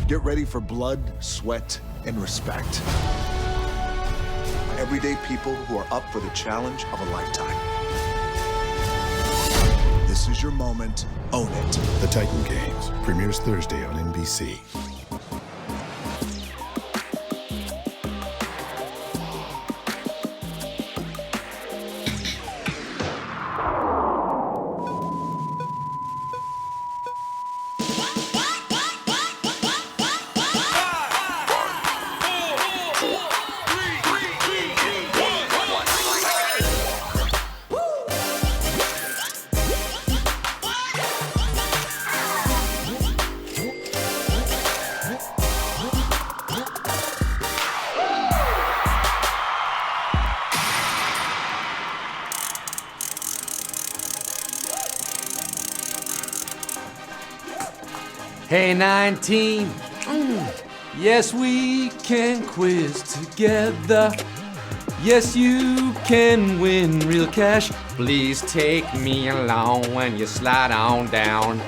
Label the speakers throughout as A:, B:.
A: Get ready for blood, sweat, and respect. Everyday people who are up for the challenge of a lifetime. This is your moment. Own it.
B: The Titan Games premieres Thursday on NBC.
C: Hey, 19. Yes, we can quiz together. Yes, you can win real cash. Please take me along when you slide on down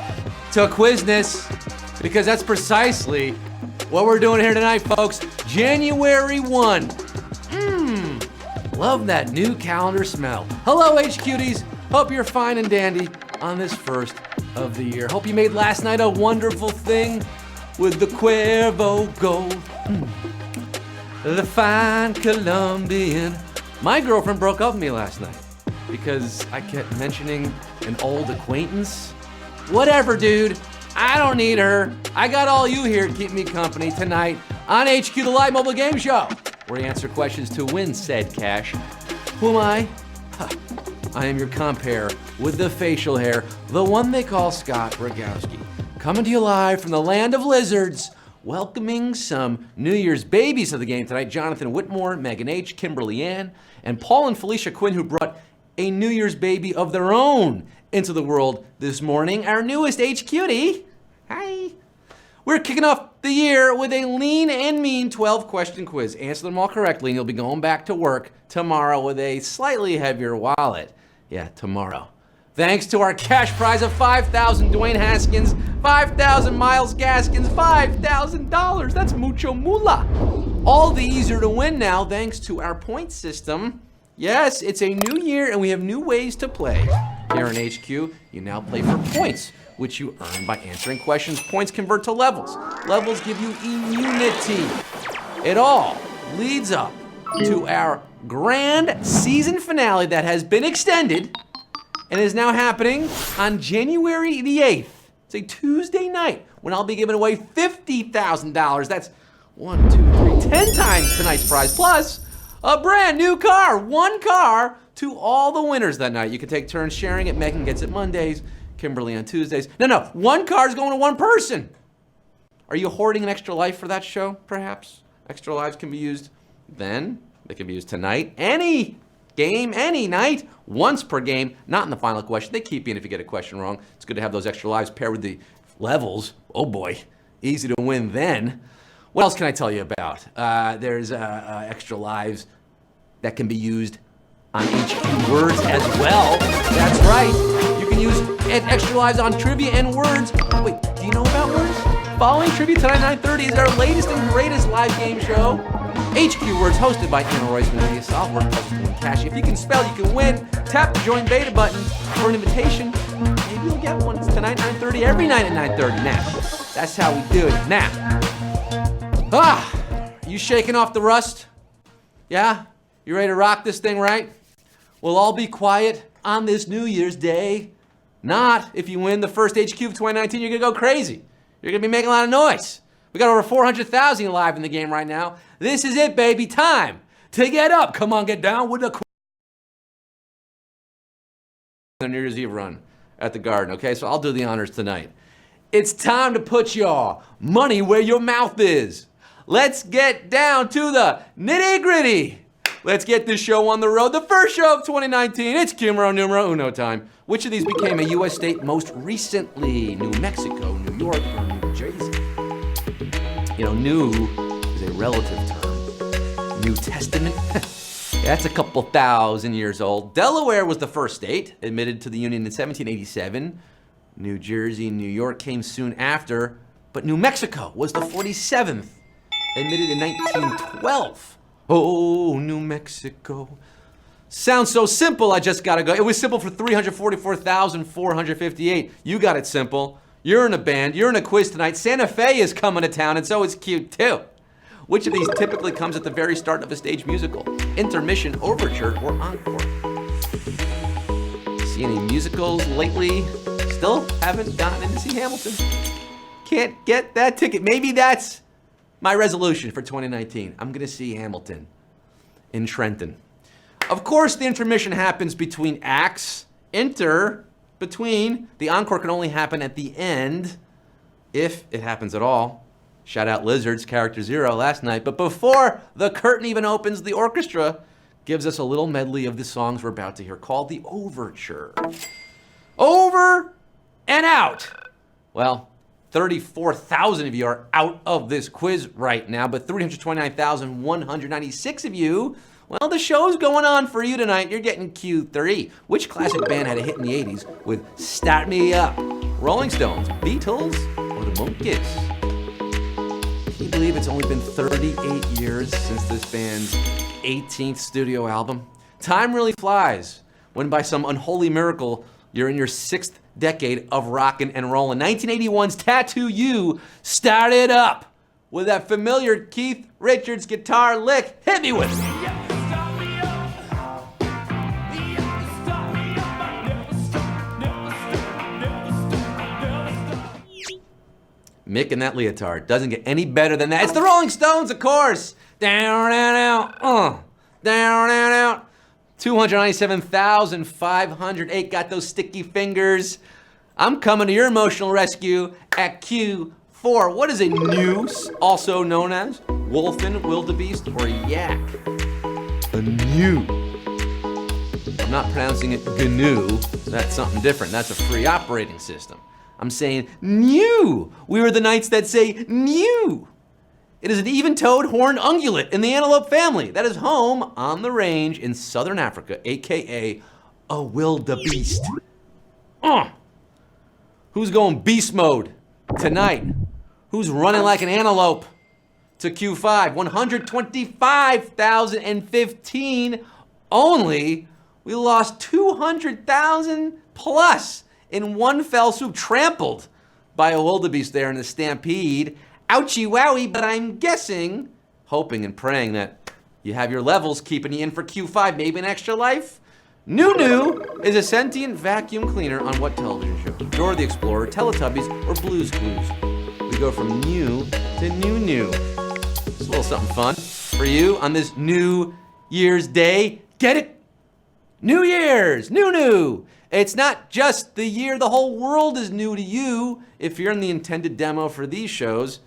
C: to Quizness, because that's precisely what we're doing here tonight, folks. January 1. Love that new calendar smell. Hello, HQties. Hope you're fine and dandy on this first of the year. Hope you made last night a wonderful thing with the Cuervo Gold. The fine Colombian. My girlfriend broke up with me last night because I kept mentioning an old acquaintance. Whatever, dude. I don't need her. I got all you here to keep me company tonight on HQ, the live mobile game show, where you answer questions to win said cash. Who am I? I am your compere with the facial hair, the one they call Scott Rogowski, coming to you live from the land of lizards, welcoming some New Year's babies of the game tonight. Jonathan Whitmore, Megan H., Kimberly Ann, and Paul and Felicia Quinn, who brought a New Year's baby of their own into the world this morning. Our newest HQtie. Hi. We're kicking off the year with a lean and mean 12-question quiz. Answer them all correctly, and you'll be going back to work tomorrow with a slightly heavier wallet. Yeah, tomorrow. Thanks to our cash prize of $5,000 Dwayne Haskins, $5,000 Miles Gaskins, $5,000. That's mucho moolah. All the easier to win now thanks to our point system. Yes, it's a new year and we have new ways to play. Here in HQ, you now play for points, which you earn by answering questions. Points convert to levels. Levels give you immunity. It all leads up to our grand season finale that has been extended and is now happening on January the 8th. It's a Tuesday night when I'll be giving away $50,000. That's 1, 2, 3, 10 times tonight's prize, plus a brand new car, one car to all the winners that night. You can take turns sharing it. Megan gets it Mondays, Kimberly on Tuesdays. No, one car is going to one person. Are you hoarding an extra life for that show, perhaps? Extra lives can be used then. They can be used tonight, any game, any night, once per game, not in the final question. They keep you in if you get a question wrong. It's good to have those extra lives paired with the levels. Oh boy, easy to win then. What else can I tell you about? There's extra lives that can be used on HQ words as well. That's right. You can use extra lives on trivia and words. Wait, do you know about words? Following trivia tonight at 9:30 is our latest and greatest live game show. HQ Words, hosted by Anna Royce Media, software puzzles to win cash. If you can spell, you can win. Tap the join beta button for an invitation. Maybe you'll get one. It's tonight, 9:30, every night at 9:30. Now, that's how we do it. Now, you shaking off the rust? Yeah? You ready to rock this thing, right? We'll all be quiet on this New Year's Day. Not if you win the first HQ of 2019, you're gonna go crazy. You're gonna be making a lot of noise. We got over 400,000 alive in the game right now. This is it, baby. Time to get up. Come on, get down with the New Year's Eve run at the Garden. Okay, so I'll do the honors tonight. It's time to put your money where your mouth is. Let's get down to the nitty-gritty. Let's get this show on the road. The first show of 2019. It's Kimro Numero Uno time. Which of these became a U.S. state most recently? New Mexico, New York, or New Jersey? You know, new is a relative term. New Testament? That's a couple thousand years old. Delaware was the first state, admitted to the Union in 1787. New Jersey and New York came soon after. but New Mexico was the 47th, admitted in 1912. Oh, New Mexico. Sounds so simple, I just gotta go. It was simple for 344,458. You got it simple. You're in a band, you're in a quiz tonight. Santa Fe is coming to town, and so is cute too. Which of these typically comes at the very start of a stage musical? Intermission, overture, or encore? See any musicals lately? Still haven't gotten in to see Hamilton. Can't get that ticket. Maybe that's my resolution for 2019. I'm gonna see Hamilton in Trenton. Of course, the intermission happens between acts. Between. The encore can only happen at the end, if it happens at all. Shout out Lizards, character 0 last night. But before the curtain even opens, the orchestra gives us a little medley of the songs we're about to hear called the overture. Over and out. Well, 34,000 of you are out of this quiz right now, but 329,196 of you, well, the show's going on for you tonight. You're getting Q3. Which classic band had a hit in the 80s with Start Me Up? Rolling Stones, Beatles, or the Monkees? Can you believe it's only been 38 years since this band's 18th studio album? Time really flies when by some unholy miracle you're in your 6th decade of rockin' and rollin'. 1981's Tattoo You started up with that familiar Keith Richards guitar lick. Hit me with it. Mick in that leotard doesn't get any better than that. It's the Rolling Stones, of course. Down and out, down and out. 297,508 got those sticky fingers. I'm coming to your emotional rescue at Q4. What is a noose, also known as wolfen, wildebeest, or yak? A new. I'm not pronouncing it GNU. That's something different. That's a free operating system. I'm saying new. We were the knights that say new. It is an even-toed horned ungulate in the antelope family that is home on the range in southern Africa, aka a wildebeest. Who's going beast mode tonight? Who's running like an antelope to Q5? 125,015 only. We lost 200,000 plus in one fell swoop, trampled by a wildebeest there in the stampede. Ouchie wowie, but I'm guessing, hoping and praying that you have your levels keeping you in for Q5, maybe an extra life. New is a sentient vacuum cleaner on what television show? Dora the Explorer, Teletubbies, or Blue's Clues? We go from new to new. It's a little something fun for you on this New Year's Day. Get it? New Year's, new. It's not just the year, the whole world is new to you if you're in the intended demo for these shows.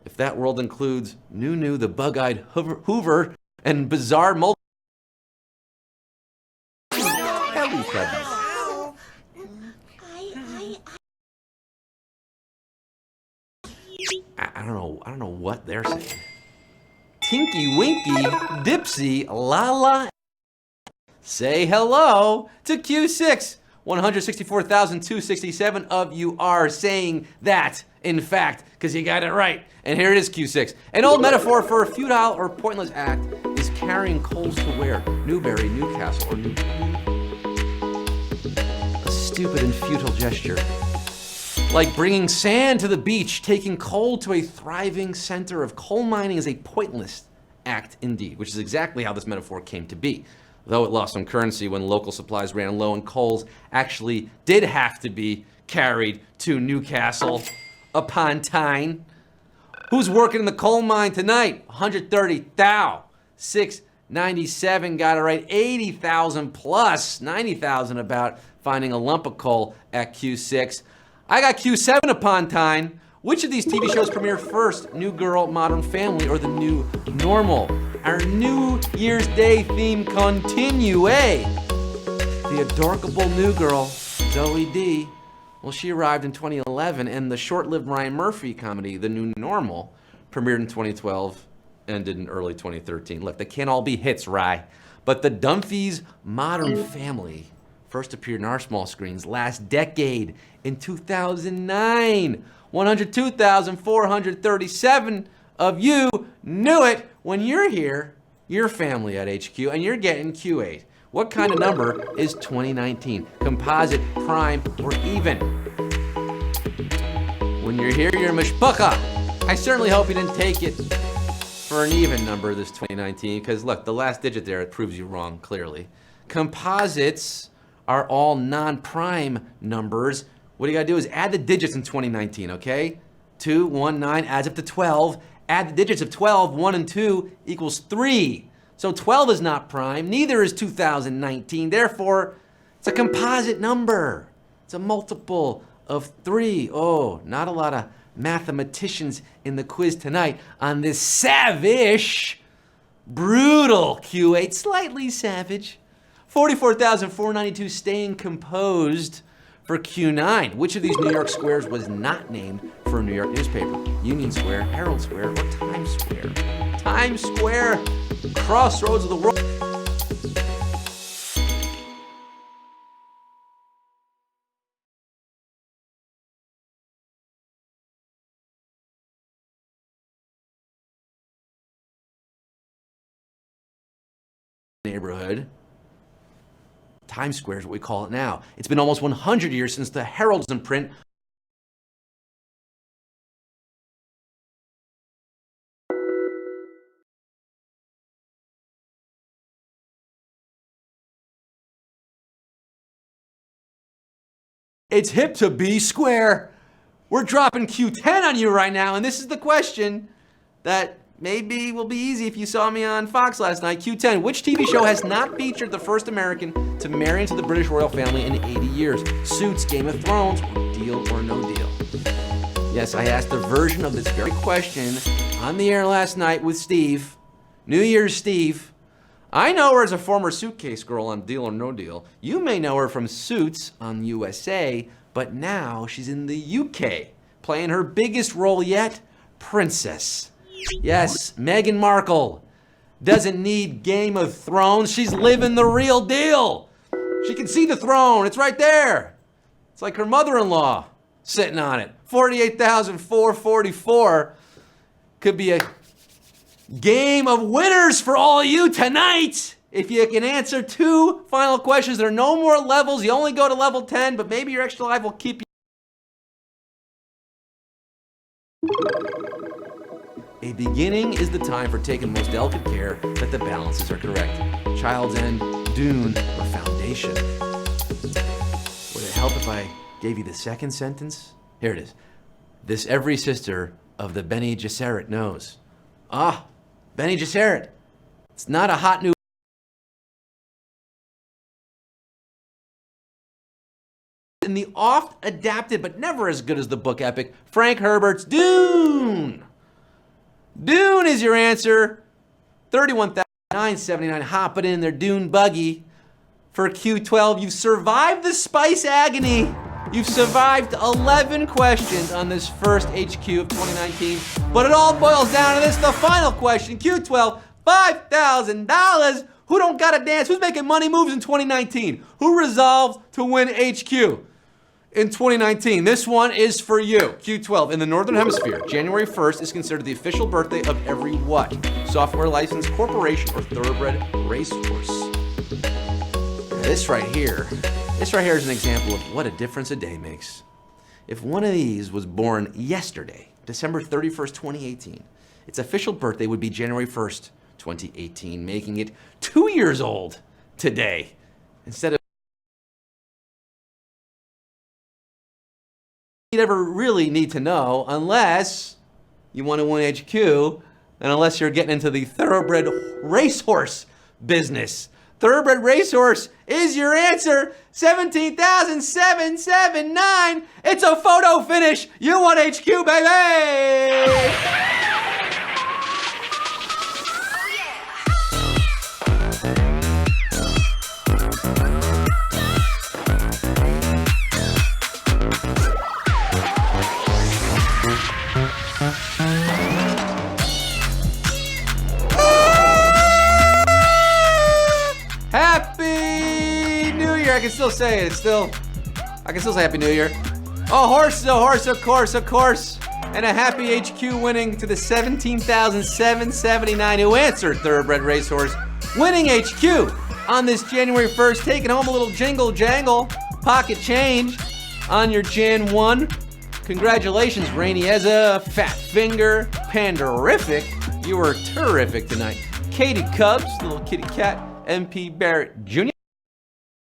C: If that world includes new, the bug-eyed Hoover, and bizarre I don't know what they're saying. Tinky Winky, Dipsy, La. Say hello to Q6. 164,267 of you are saying that, in fact, because you got it right. And here it is, Q6. An old metaphor for a futile or pointless act is carrying coals to where? Newberry, Newcastle, or New. A stupid and futile gesture. Like bringing sand to the beach, taking coal to a thriving center of coal mining is a pointless act indeed, which is exactly how this metaphor came to be. Though it lost some currency when local supplies ran low and coals actually did have to be carried to Newcastle upon Tyne. Who's working in the coal mine tonight? 130,000. 697 got it right. 80,000 plus, 90,000 about finding a lump of coal at Q6. I got Q7 upon Tyne. Which of these TV shows premiered first? New Girl, Modern Family, or The New Normal? Our New Year's Day theme continue. The adorable new girl, Zoe D. Well, she arrived in 2011, and the short-lived Ryan Murphy comedy, The New Normal, premiered in 2012, ended in early 2013. Look, they can't all be hits, Rye. But the Dunphys' Modern Family first appeared in our small screens last decade in 2009. 102,437 of you knew it. When you're here, you're family at HQ, and you're getting Q8. What kind of number is 2019? Composite, prime, or even? When you're here, you're mishpacha. I certainly hope you didn't take it for an even number this 2019, because look, the last digit there, it proves you wrong, clearly. Composites are all non-prime numbers. What you gotta do is add the digits in 2019, okay? 2, 1, 9 adds up to 12. Add the digits of 12, 1 and 2 equals 3. So 12 is not prime, neither is 2019. Therefore, it's a composite number. It's a multiple of 3. Oh, not a lot of mathematicians in the quiz tonight on this savage, brutal Q8, slightly savage. 44,492 staying composed for Q9. Which of these New York squares was not named for a New York newspaper? Union Square, Herald Square, or Times Square? Times Square, crossroads of the world. Neighborhood. Times Square is what we call it now. It's been almost 100 years since the Herald's in print. It's hip to be square. We're dropping Q10 on you right now, and this is the question that maybe will be easy if you saw me on Fox last night. Q10, which TV show has not featured the first American to marry into the British royal family in 80 years? Suits, Game of Thrones, or Deal or No Deal? Yes, I asked a version of this very question on the air last night with Steve. New Year's Steve. I know her as a former suitcase girl on Deal or No Deal. You may know her from Suits on USA, but now she's in the UK, playing her biggest role yet, Princess. Yes, Meghan Markle doesn't need Game of Thrones. She's living the real deal. She can see the throne. It's right there. It's like her mother-in-law sitting on it. 48,444 could be a game of winners for all of you tonight. If you can answer 2 final questions, there are no more levels. You only go to level 10, but maybe your extra life will keep you. A beginning is the time for taking most delicate care that the balances are correct. Child's End, Dune, or Foundation. Would it help if I gave you the second sentence? Here it is. This every sister of the Bene Gesserit knows. Ah, Bene Gesserit. It's not a hot new in the oft-adapted but never as good as the book epic, Frank Herbert's Dune. Dune is your answer. 31,979 hopping in their Dune buggy for Q12. You've survived the spice agony. You've survived 11 questions on this first HQ of 2019, but it all boils down to this, the final question, Q12, $5,000. Who don't gotta dance? Who's making money moves in 2019? Who resolves to win HQ in 2019? This one is for you. Q12, in the Northern Hemisphere, January 1st is considered the official birthday of every what? Software licensed corporation or thoroughbred racehorse. This right here is an example of what a difference a day makes. If one of these was born yesterday, December 31st, 2018, its official birthday would be January 1st, 2018, making it 2 years old today. Instead of you'd ever really need to know unless you want to win HQ and unless you're getting into the thoroughbred racehorse business. Thoroughbred racehorse is your answer. 17,779. It's a photo finish. You won HQ, baby! Happy New Year! I can still say it. I can still say Happy New Year. A horse, of course. And a happy HQ winning to the 17,779 who answered Thoroughbred Racehorse. Winning HQ on this January 1st, taking home a little jingle jangle, pocket change on your Jan 1. Congratulations, Rainy Ezza, Fat Finger, Panderific. You were terrific tonight. Katie Cubs, little kitty cat, MP Barrett Jr.